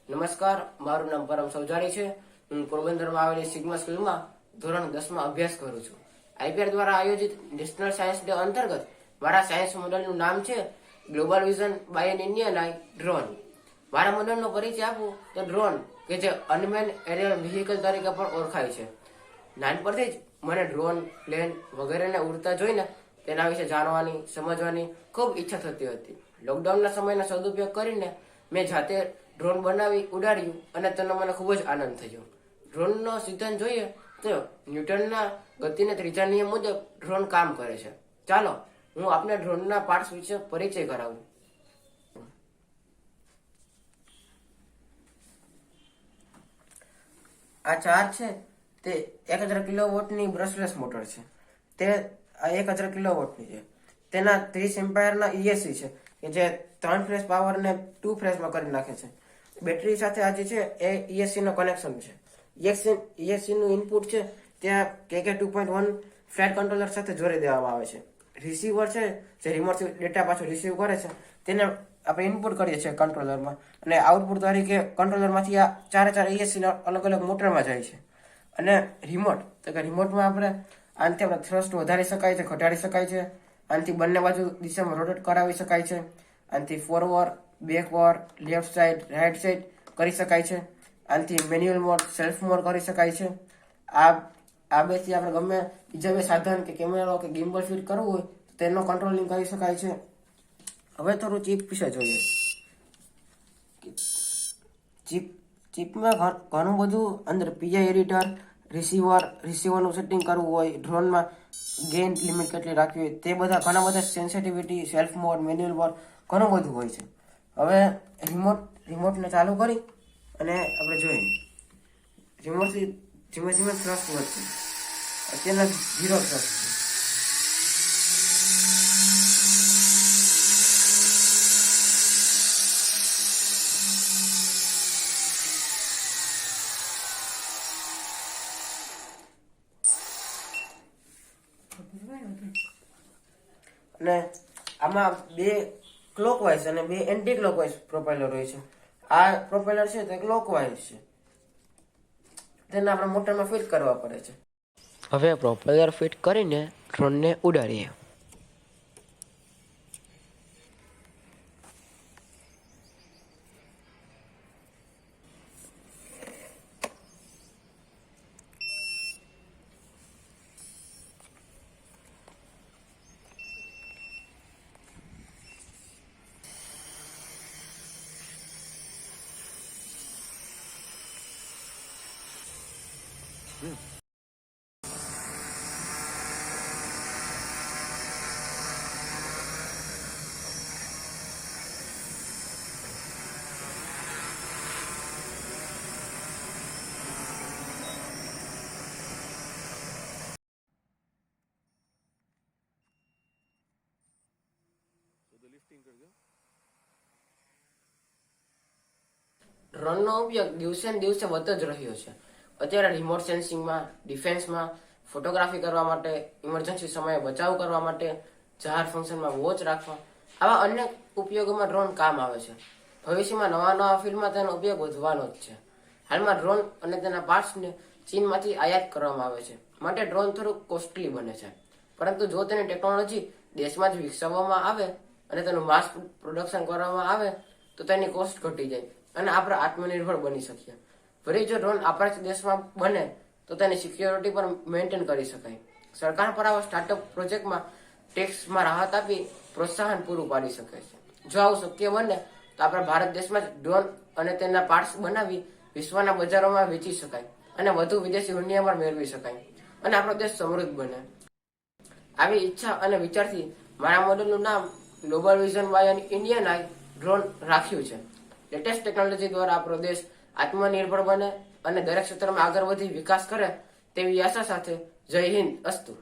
નમસ્કાર, મારું નામ પરમ સૌજાણી છે. હું પોરબંદરમાં આવેલી સિગ્મા સ્કૂલમાં ધોરણ 10માં અભ્યાસ કરું છું. આઈપીઆર દ્વારા આયોજિત નેશનલ સાયન્સ ડે અંતર્ગત મારા સાયન્સ મોડેલનું નામ છે global vision by an Indian I drone. મારા મોડેલનો પરિચય આપું તો ડ્રોન કે જે અનમેન એરિયલ વ્હીકલ તરીકે પણ ઓળખાય છે. નાનપણથી જ મને ડ્રોન, પ્લેન વગેરેને ઉડતા જોઈને તેના વિશે જાણવાની, સમજવાની ખૂબ ઈચ્છા થતી હતી. લોકડાઉનના સમયનો સદુપયોગ કરીને મેં જાતે ડ્રોન બનાવી ઉડાડ્યું અને તેનો મને ખૂબ જ આનંદ થયો. ડ્રોનનો સિદ્ધાંત જોઈએ તો ન્યૂટનના ગતિના ત્રીજા નિયમ મુજબ ડ્રોન કામ કરે છે. ચાલો હું આપને ડ્રોનના પાર્ટ્સ વિશે પરિચય કરાવું. આ ચાર છે તે 1000 કિલોવોટની બ્રશલેસ મોટર છે. તે 1000 કિલોવોટની છે. તેના 30 એમ્પાયરના ESC છે કે જે 3 ફેઝ પાવરને 2 ફેઝમાં કરી નાખે છે. બેટરી સાથે આ જે છે એ ESC નો કનેક્શન છે. ESC નું ઇનપુટ છે ત્યાં KK 2.1 ફ્લેટ કંટ્રોલર સાથે જોડી દેવામાં આવે છે. રિસીવર છે જે રિમોટથી ડેટા પાછો રિસીવ કરે છે તેને આપણે ઇનપુટ કરીએ છીએ કંટ્રોલરમાં, અને આઉટપુટ તરીકે કંટ્રોલરમાંથી આ ચારે ESC અલગ અલગ મોટરમાં જાય છે. અને રિમોટ તો કે રિમોટમાં આનાથી આપણે થ્રસ્ટ વધારી શકાય છે, ઘટાડી શકાય છે. આનાથી બંને બાજુ દિશામાં રોટેટ કરાવી શકાય છે. આનાથી forward, backward, left side, right side કરી શકાય છે. આનાથી મેન્યુઅલ મોડ, સેલ્ફ મોડ કરી શકાય છે. આ બેથી આપણે ગમે બીજા બે સાધન કે કેમેરો કે ગિમ્બલ ફિટ કરવું હોય તો તેનો કંટ્રોલિંગ કરી શકાય છે. હવે થોડું ચીપ વિશે જોઈએ. ચીપમાં ઘણું બધું અંદર PI એડિટર, રિસીવરનું સેટિંગ કરવું હોય, ડ્રોનમાં ગેઇન લિમિટ કેટલી રાખવી હોય, તે બધા ઘણા બધા sensitivity, self mode, manual mode ઘણું બધું હોય છે. હવે રિમોટને ચાલુ કરી અને આપણે જોઈએ. રિમોટથી ધીમે ધીમે થ્રસ્ટ વધશે. અત્યારના 0 થ્રસ્ટ છે. અને આમાં 2 ક્લોકવાઇઝ અને 2 એન્ટી ક્લોકવાઇઝ પ્રોપેલર હોય છે. આ પ્રોપેલર છે તે ક્લોકવાઇઝ છે. તેને આપણે મોટરમાં ફિટ કરવા પડે છે. હવે પ્રોપેલર ફિટ કરીને ડ્રોનને ઉડાડીએ. ડ્રોનનો ઉપયોગ દિવસે ને દિવસે વધતો જ રહ્યો છે. અત્યારે રિમોટ સેન્સિંગમાં, ડિફેન્સમાં, ફોટોગ્રાફી કરવા માટે, ઇમરજન્સી સમયે બચાવ કરવા માટે, જાહેર ફંક્શનમાં વોચ રાખવા, આવા અનેક ઉપયોગોમાં ડ્રોન કામ આવે છે. ભવિષ્યમાં નવા ફિલ્ડમાં તેનો ઉપયોગ વધવાનો જ છે. હાલમાં ડ્રોન અને તેના પાર્ટ્સને ચીનમાંથી આયાત કરવામાં આવે છે, માટે ડ્રોન થોડુંક કોસ્ટલી બને છે. પરંતુ જો તેની ટેકનોલોજી દેશમાં જ વિકસાવવામાં આવે અને તેનું માસ પ્રોડક્શન કરવામાં આવે તો તેની કોસ્ટ ઘટી જાય અને આપણે આત્મનિર્ભર બની શકીએ. ફરી જો ડ્રોન આપણા જ દેશમાં બને તો તેની સિક્યોરિટી પણ મેન્ટેન કરી શકાય. સરકાર પર આવા સ્ટાર્ટઅપ પ્રોજેક્ટમાં ટેક્સમાં રાહત આપી પ્રોત્સાહન પૂરું પાડી શકે છે. જો આવું શક્ય બને તો આપણા ભારત દેશમાં જ ડ્રોન અને તેના પાર્ટ્સ બનાવી વિશ્વના બજારોમાં વેચી શકાય અને વધુ વિદેશી વિનિમય મેળવી શકાય અને આપણો દેશ સમૃદ્ધ બને. આવી ઈચ્છા અને વિચારથી મારા મોડેલનું નામ global vision by an Indian I drone રાખ્યું છે. લેટેસ્ટ ટેકનોલોજી દ્વારા આપણો દેશ આત્મનિર્ભર બને અને દરેક ક્ષેત્રમાં આગળ વધી વિકાસ કરે તેવી આશા સાથે જય હિન્દ અસ્તુ.